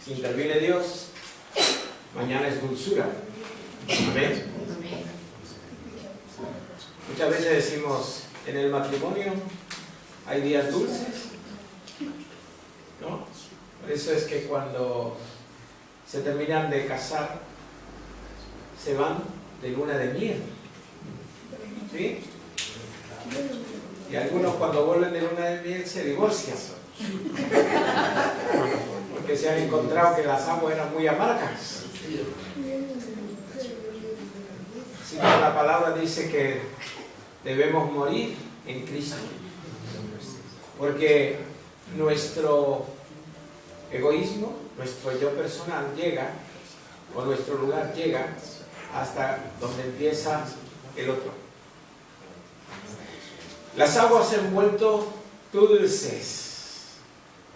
Si interviene Dios, mañana es dulzura. Amén. Muchas veces decimos, en el matrimonio hay días dulces, ¿no? Por eso es que cuando se terminan de casar, se van de luna de miel. ¿Sí? Y algunos cuando vuelven de luna de miel se divorcian. Porque se han encontrado que las aguas eran muy amargas. Así que la palabra dice que debemos morir en Cristo. Porque nuestro egoísmo, nuestro yo personal llega, o nuestro lugar llega hasta donde empieza el otro. Las aguas se han vuelto dulces.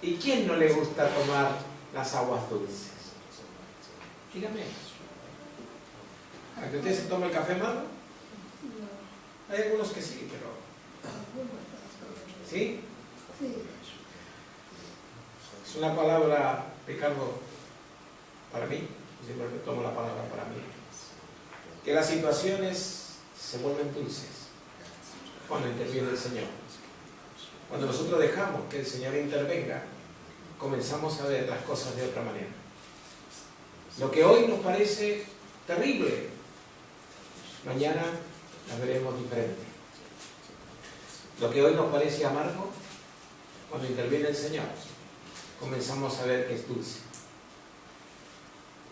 ¿Y quién no le gusta tomar las aguas dulces? Dígame. ¿A que usted se toma el café malo? Hay algunos que sí, pero... ¿Sí? Es una palabra, Ricardo, para mí. Siempre tomo la palabra para mí. Que las situaciones se vuelven dulces cuando interviene el Señor. Cuando nosotros dejamos que el Señor intervenga, comenzamos a ver las cosas de otra manera. Lo que hoy nos parece terrible, mañana las veremos diferente. Lo que hoy nos parece amargo, cuando interviene el Señor, comenzamos a ver que es dulce.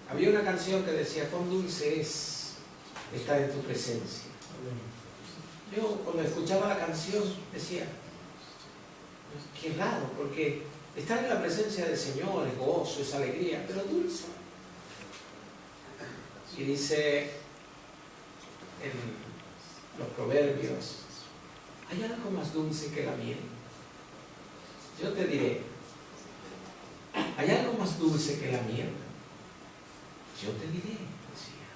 Había una canción que decía, cuán dulce es estar en tu presencia. Yo cuando escuchaba la canción decía, qué raro, porque estar en la presencia del Señor es gozo, es alegría, pero dulce. Y dice en los proverbios, ¿hay algo más dulce que la miel? Yo te diré, ¿hay algo más dulce que la miel? Yo te diré, decía,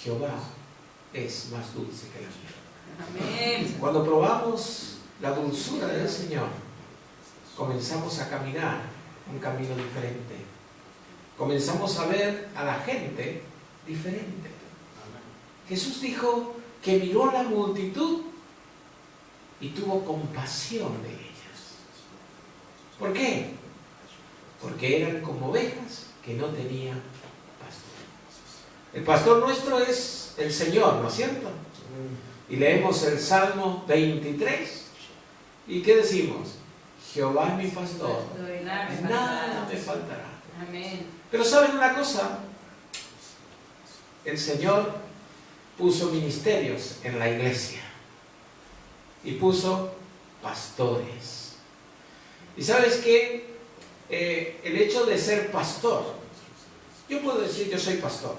Jehová es más dulce que la miel. Amén. Cuando probamos la dulzura del Señor, comenzamos a caminar un camino diferente. Comenzamos a ver a la gente diferente. Jesús dijo que miró a la multitud y tuvo compasión de ellas. ¿Por qué? Porque eran como ovejas que no tenían pastor. El pastor nuestro es el Señor, ¿no es cierto? Y leemos el Salmo 23. ¿Y qué decimos? Jehová es mi pastor, nada me faltará. Amén. Pero ¿saben una cosa? El Señor puso ministerios en la iglesia y puso pastores. ¿Y sabes qué? El hecho de ser pastor, yo puedo decir yo soy pastor.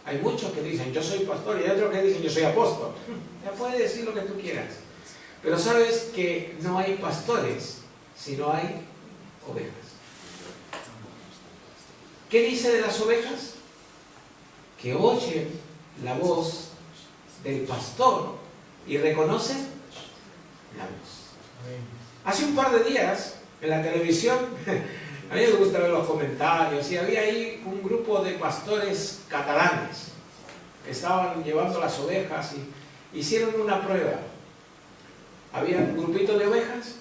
Hay muchos que dicen yo soy pastor y hay otros que dicen yo soy apóstol. Ya puedes decir lo que tú quieras. Pero sabes que no hay pastores si no hay ovejas. ¿Qué dice de las ovejas? Que oyen la voz del pastor y reconocen la voz. Hace un par de días en la televisión, a mí me gusta ver los comentarios, y había ahí un grupo de pastores catalanes que estaban llevando las ovejas y hicieron una prueba. Había un grupito de ovejas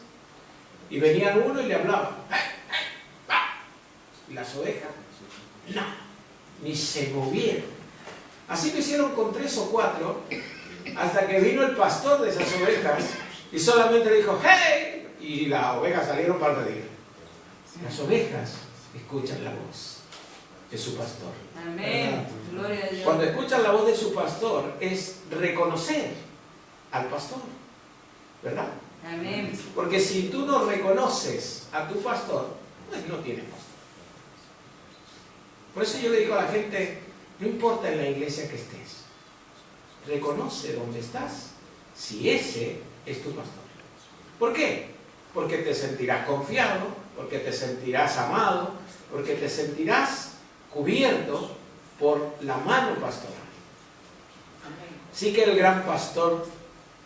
y venían uno y le hablaban. Y las ovejas, no, ni se movieron. Así lo hicieron con 3 o 4, hasta que vino el pastor de esas ovejas y solamente le dijo, ¡hey! Y las ovejas salieron para medir. Las ovejas escuchan la voz de su pastor. Amén. Gloria a Dios. Cuando escuchan la voz de su pastor es reconocer al pastor, ¿verdad? Amén. Porque si tú no reconoces a tu pastor, pues no tienes pastor. Por eso yo le digo a la gente, no importa en la iglesia que estés, reconoce dónde estás, si ese es tu pastor. ¿Por qué? Porque te sentirás confiado, porque te sentirás amado, porque te sentirás cubierto por la mano pastoral. Sí que el gran pastor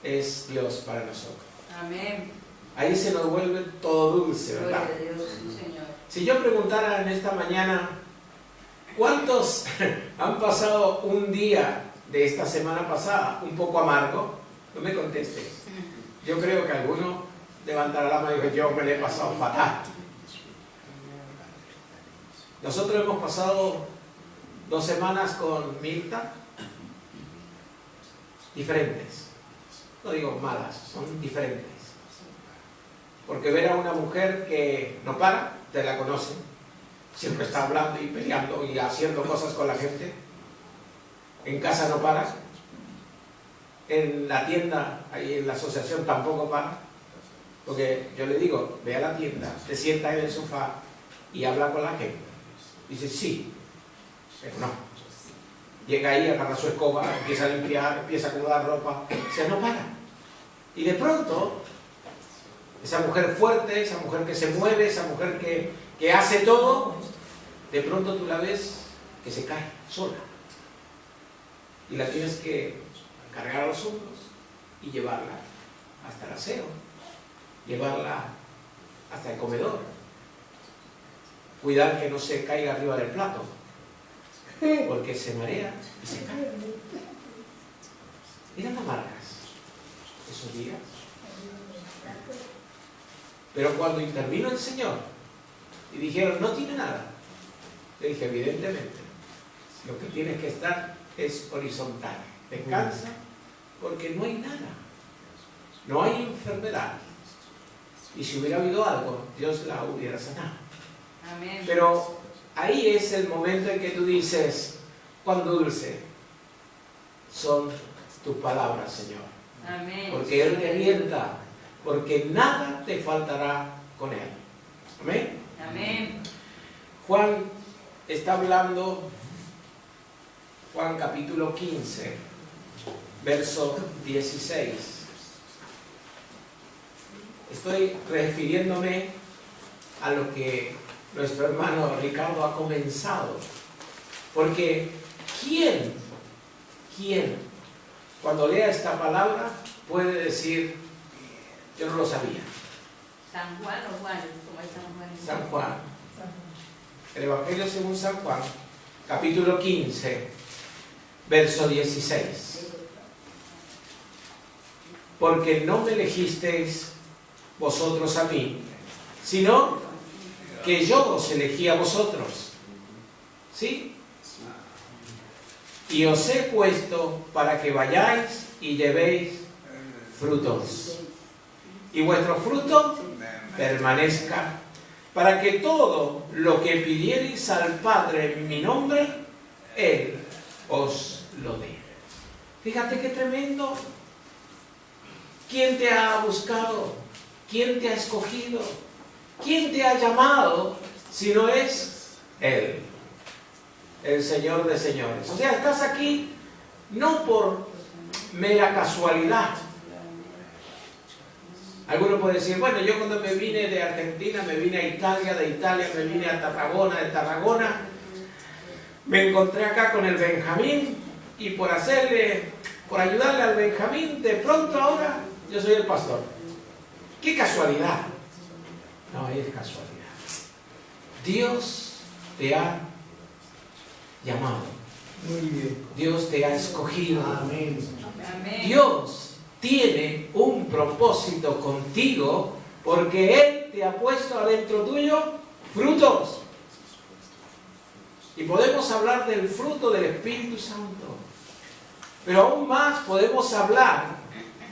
es Dios para nosotros. Amén. Ahí se nos vuelve todo dulce, ¿verdad? Gloria a Dios, sí, Señor. Si yo preguntara en esta mañana, ¿cuántos han pasado un día de esta semana pasada un poco amargo? No me contestes. Yo creo que alguno levantará la mano y dice, yo me lo he pasado fatal. Nosotros hemos pasado 2 semanas con Mirta diferentes. No digo malas, son diferentes. Porque ver a una mujer que no para, te la conocen, siempre está hablando y peleando y haciendo cosas con la gente. En casa no para. En la tienda, ahí en la asociación tampoco para. Porque yo le digo, ve a la tienda, te sientas en el sofá y habla con la gente. Dice, sí, pero no. Llega ahí, agarra su escoba, empieza a limpiar, empieza a acomodar ropa, o sea, no para. Y de pronto, esa mujer fuerte, esa mujer que se mueve, esa mujer que hace todo, de pronto tú la ves que se cae sola. Y la tienes que cargar a los hombros y llevarla hasta el aseo, llevarla hasta el comedor, cuidar que no se caiga arriba del plato, porque se marea y se cae. Eran amargas esos días. Pero cuando intervino el Señor y dijeron, no tiene nada, le dije, evidentemente, lo que tienes que estar es horizontal. Descansa, porque no hay nada. No hay enfermedad. Y si hubiera habido algo, Dios la hubiera sanado. Amén. Pero ahí es el momento en que tú dices, cuán dulce son tus palabras, Señor. Amén. Porque Él te alienta, porque nada te faltará con Él. Amén. Amén. Juan está hablando, Juan capítulo 15, verso 16. Estoy refiriéndome a lo que nuestro hermano Ricardo ha comenzado. Porque ¿quién, cuando lea esta palabra, puede decir, yo no lo sabía? San Juan o Juan, como es San Juan. San Juan. El Evangelio según San Juan, capítulo 15, verso 16. Porque no me elegisteis vosotros a mí, sino que yo os elegí a vosotros. ¿Sí? Y os he puesto para que vayáis y llevéis frutos. Y vuestro fruto permanezca, para que todo lo que pidierais al Padre en mi nombre, Él os lo dé. Fíjate qué tremendo. ¿Quién te ha buscado? ¿Quién te ha escogido? ¿Quién te ha llamado si no es Él, el Señor de señores? O sea, estás aquí no por mera casualidad. Alguno puede decir, bueno, yo cuando me vine de Argentina, me vine a Italia, de Italia me vine a Tarragona, de Tarragona, me encontré acá con el Benjamín y por ayudarle al Benjamín, de pronto ahora yo soy el pastor. ¡Qué casualidad! No, es casualidad. Dios te ha llamado. Muy bien. Dios te ha escogido. Amén. Amén. Dios tiene un propósito contigo porque Él te ha puesto adentro tuyo frutos. Y podemos hablar del fruto del Espíritu Santo. Pero aún más podemos hablar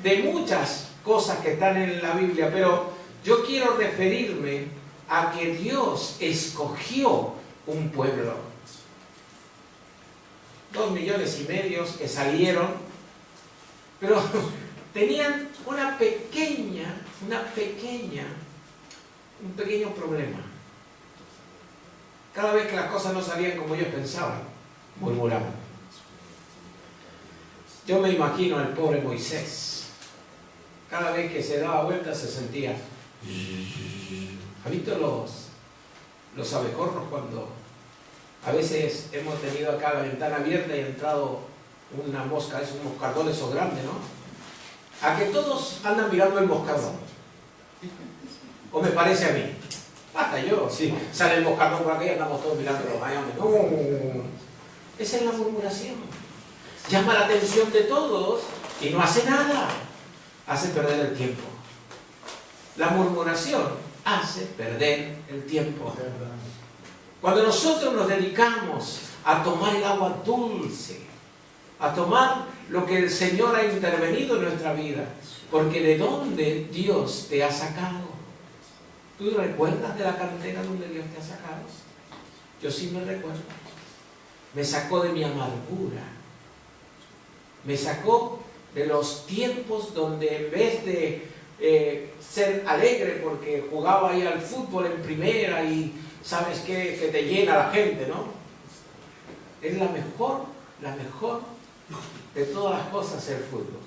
de muchas cosas que están en la Biblia. Pero yo quiero referirme a que Dios escogió un pueblo. 2,5 millones que salieron, pero tenían un pequeño problema. Cada vez que las cosas no salían como ellos pensaban, murmuraban. Yo me imagino al pobre Moisés. Cada vez que se daba vuelta se sentía. ¿Ha visto los abejorros cuando a veces hemos tenido acá la ventana abierta y ha entrado una mosca, es un moscardón esos grandes, ¿no? A que todos andan mirando el moscardón. ¿O me parece a mí? Hasta yo, sí. Sale el moscardón por aquí y andamos todos mirando los aviones. No. Esa es la murmuración. Llama la atención de todos y no hace nada. Hace perder el tiempo. La murmuración hace perder el tiempo. Cuando nosotros nos dedicamos a tomar el agua dulce, a tomar lo que el Señor ha intervenido en nuestra vida, porque ¿de dónde Dios te ha sacado? ¿Tú recuerdas de la cantera donde Dios te ha sacado? Yo sí me recuerdo. Me sacó de mi amargura. Me sacó de los tiempos donde en vez de ser alegre porque jugaba ahí al fútbol en primera y sabes que te llena la gente, ¿no? Es la mejor de todas las cosas el fútbol.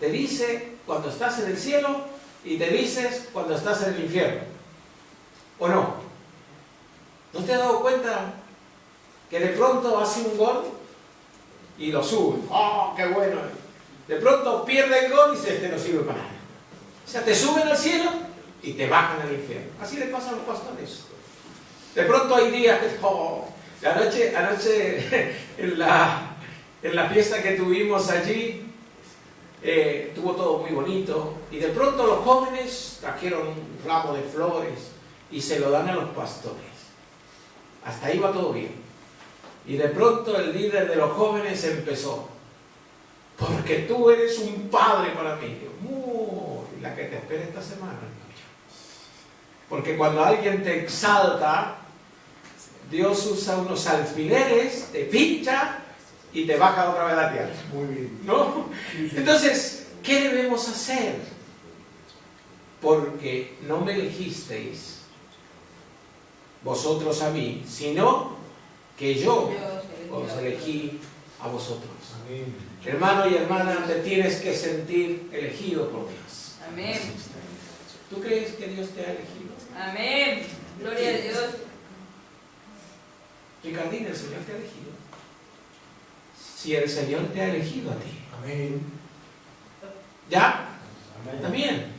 Te dice cuando estás en el cielo y te dices cuando estás en el infierno. ¿O no? ¿No te has dado cuenta que de pronto hace un gol y lo sube? ¡Oh, qué bueno! De pronto pierde el gol y dice, este no sirve para nada. O sea, te suben al cielo y te bajan al infierno. Así le pasa a los pastores. De pronto hay días que... Oh, anoche en la fiesta que tuvimos allí, estuvo todo muy bonito. Y de pronto los jóvenes trajeron un ramo de flores y se lo dan a los pastores. Hasta ahí va todo bien. Y de pronto el líder de los jóvenes empezó. Porque tú eres un padre para mí. Muy, la que te espera esta semana. Porque cuando alguien te exalta, Dios usa unos alfileres, te pincha y te baja otra vez a la tierra. Muy bien. ¿No? Entonces, ¿qué debemos hacer? Porque no me elegisteis vosotros a mí, sino que yo os elegí a vosotros. Amén. Hermano y hermana, te tienes que sentir elegido por Dios. Amén. ¿Tú crees que Dios te ha elegido? Amén. Gloria a Dios. Ricardín, el Señor te ha elegido. Si el Señor te ha elegido a ti. Amén. ¿Ya? Amén. También.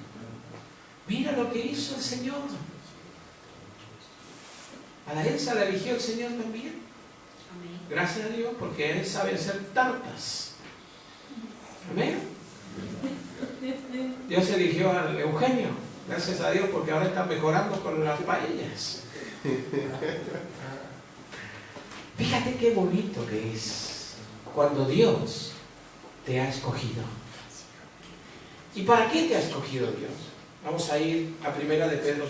Mira lo que hizo el Señor. A la Elsa la eligió el Señor también. Amén. Gracias a Dios, porque Él sabe hacer tartas. Amén. Dios eligió al Eugenio. Gracias a Dios, porque ahora está mejorando con las paellas. Fíjate qué bonito que es cuando Dios te ha escogido. ¿Y para qué te ha escogido Dios? Vamos a ir a 1 de Pedro 2.9.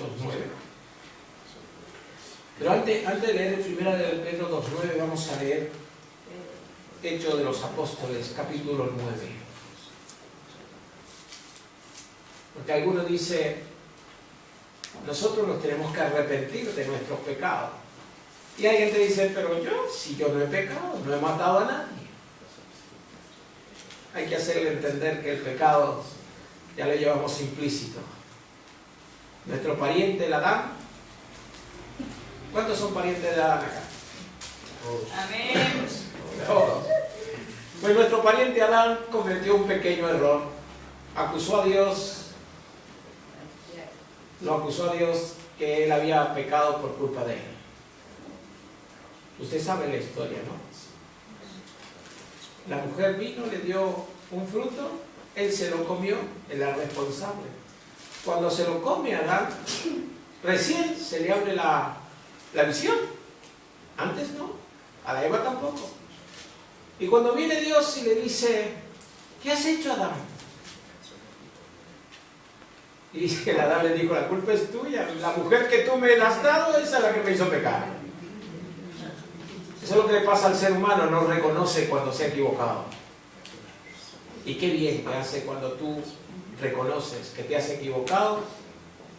Pero antes de leer 1 de Pedro 2.9, vamos a leer Hechos de los Apóstoles, capítulo 9. Porque alguno dice, nosotros nos tenemos que arrepentir de nuestros pecados. Y alguien te dice, pero si yo no he pecado, no he matado a nadie. Hay que hacerle entender que el pecado ya lo llevamos implícito. Nuestro pariente, el Adán. ¿Cuántos son parientes de Adán acá? Amén. Todos. Pues nuestro pariente Adán cometió un pequeño error. Acusó a Dios, lo acusó a Dios que él había pecado por culpa de él. Usted sabe la historia, ¿no? La mujer vino, le dio un fruto, él se lo comió, él era responsable. Cuando se lo come Adán, recién se le abre la visión. Antes no, a la Eva tampoco. Y cuando viene Dios y le dice, ¿qué has hecho, Adán? Y el Adán le dijo, la culpa es tuya, la mujer que tú me has dado, esa es la que me hizo pecar. Eso es lo que le pasa al ser humano, no reconoce cuando se ha equivocado. Y qué bien te hace cuando tú reconoces que te has equivocado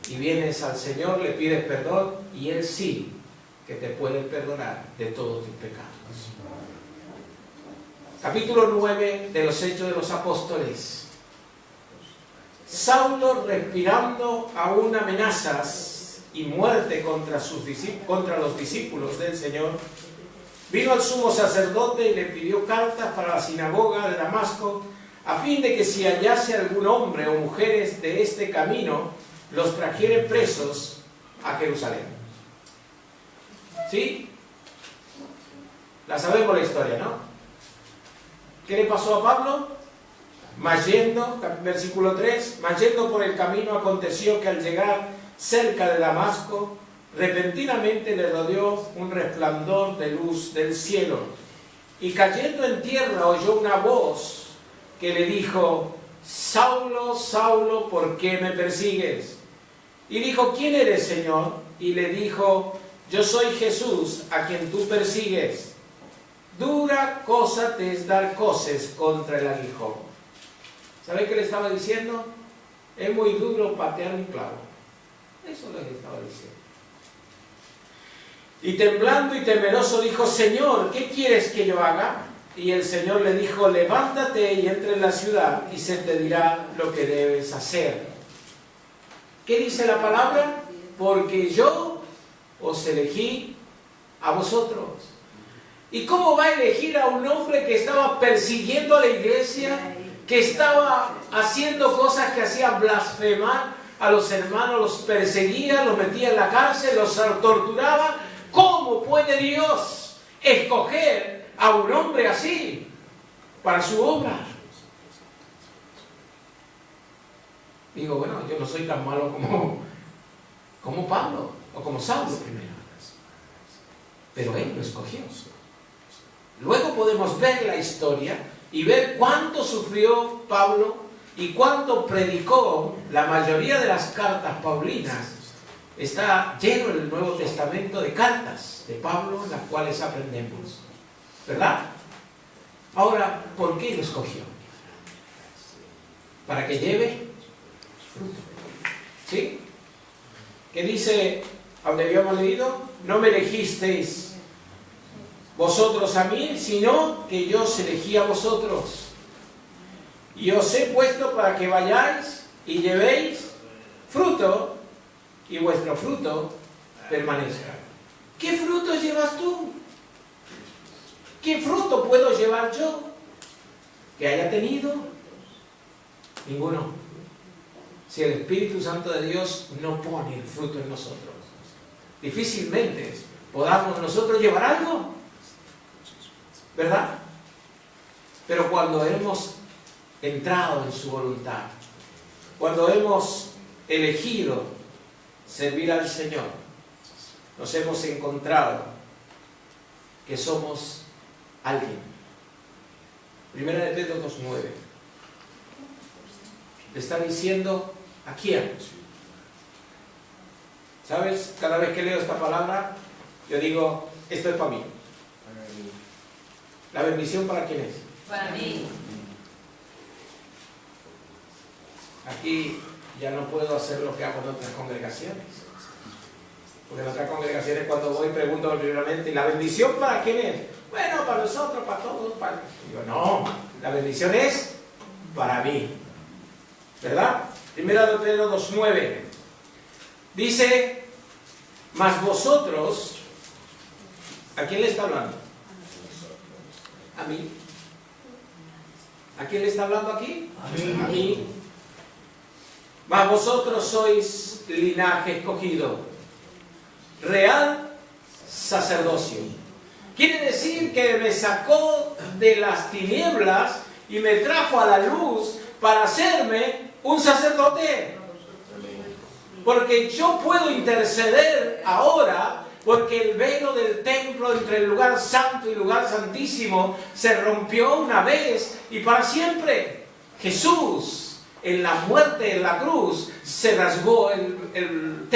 y vienes al Señor, le pides perdón y Él sí que te puede perdonar de todos tus pecados. Capítulo 9 de los Hechos de los Apóstoles. Saulo, respirando aún amenazas y muerte contra los discípulos del Señor, vino al sumo sacerdote y le pidió cartas para la sinagoga de Damasco, a fin de que si hallase algún hombre o mujeres de este camino, los trajere presos a Jerusalén. ¿Sí? La sabemos la historia, ¿no? ¿Qué le pasó a Pablo? Mas yendo, versículo 3, mas yendo por el camino aconteció que al llegar cerca de Damasco, repentinamente le rodeó un resplandor de luz del cielo. Y cayendo en tierra oyó una voz que le dijo: Saulo, Saulo, ¿por qué me persigues? Y dijo: ¿quién eres, Señor? Y le dijo: yo soy Jesús, a quien tú persigues. Dura cosa te es dar coces contra el aguijón. ¿Sabe qué le estaba diciendo? Es muy duro patear un clavo. Eso es lo que le estaba diciendo. Y temblando y temeroso dijo: Señor, ¿qué quieres que yo haga? Y el Señor le dijo: levántate y entra en la ciudad y se te dirá lo que debes hacer. ¿Qué dice la palabra? Porque yo os elegí a vosotros. ¿Y cómo va a elegir a un hombre que estaba persiguiendo a la iglesia, que estaba haciendo cosas que hacían blasfemar a los hermanos, los perseguía, los metía en la cárcel, los torturaba? ¿Cómo puede Dios escoger a un hombre así para su obra? Digo, bueno, yo no soy tan malo como Pablo, o como Saulo primero. Pero él lo escogió. Luego podemos ver la historia y ver cuánto sufrió Pablo y cuánto predicó. La mayoría de las cartas paulinas está lleno en el Nuevo Testamento de cartas de Pablo, las cuales aprendemos, ¿verdad? Ahora, ¿por qué lo escogió? Para que lleve fruto. ¿Sí? ¿Qué dice donde habíamos leído? No me elegisteis vosotros a mí, sino que yo os elegí a vosotros. Y os he puesto para que vayáis y llevéis fruto, y vuestro fruto permanezca. ¿Qué fruto llevas tú? ¿Qué fruto puedo llevar yo? ¿Que haya tenido? Ninguno. Si el Espíritu Santo de Dios no pone el fruto en nosotros, difícilmente podamos nosotros llevar algo, ¿verdad? Pero cuando hemos entrado en su voluntad, cuando hemos elegido servir al Señor, nos hemos encontrado que somos alguien. Primera de Pedro 2:9 le está diciendo: ¿a quién? ¿Sabes? Cada vez que leo esta palabra, yo digo: esto es para mí. ¿La bendición para quién es? Para mí. Aquí ya no puedo hacer lo que hago en otras congregaciones. Porque en otras congregaciones, cuando voy, pregunto primeramente: ¿y la bendición para quién es? Bueno, para nosotros, para todos. Digo, no, la bendición es para mí. ¿Verdad? Primera de Pedro 2:9 dice: mas vosotros, ¿a quién le está hablando? A mí. ¿A quién le está hablando aquí? A mí. Mas vosotros sois linaje escogido, real sacerdocio. Quiere decir que me sacó de las tinieblas y me trajo a la luz para hacerme un sacerdote. Porque yo puedo interceder ahora, porque el velo del templo entre el lugar santo y el lugar santísimo se rompió una vez y para siempre. Jesús, en la muerte en la cruz, se rasgó el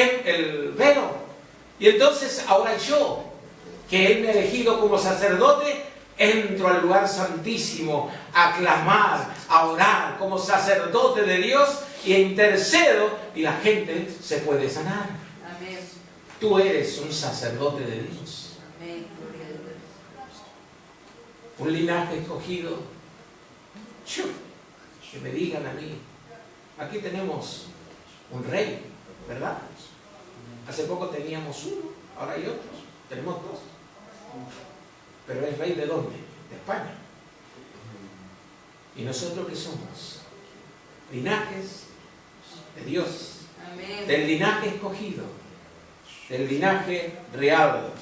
velo. Y entonces ahora yo, que Él me ha elegido como sacerdote, entro al lugar santísimo a clamar, a orar como sacerdote de Dios y intercedo, y la gente se puede sanar. Amén. Tú eres un sacerdote de Dios. Amén. Gloria a Dios. Un linaje escogido. Que me digan a mí: aquí tenemos un rey, ¿verdad? Hace poco teníamos uno, ahora hay otros, tenemos dos. Pero ¿es rey de dónde? De España. ¿Y nosotros qué somos? Linajes de Dios. Amén. Del linaje escogido. del linaje real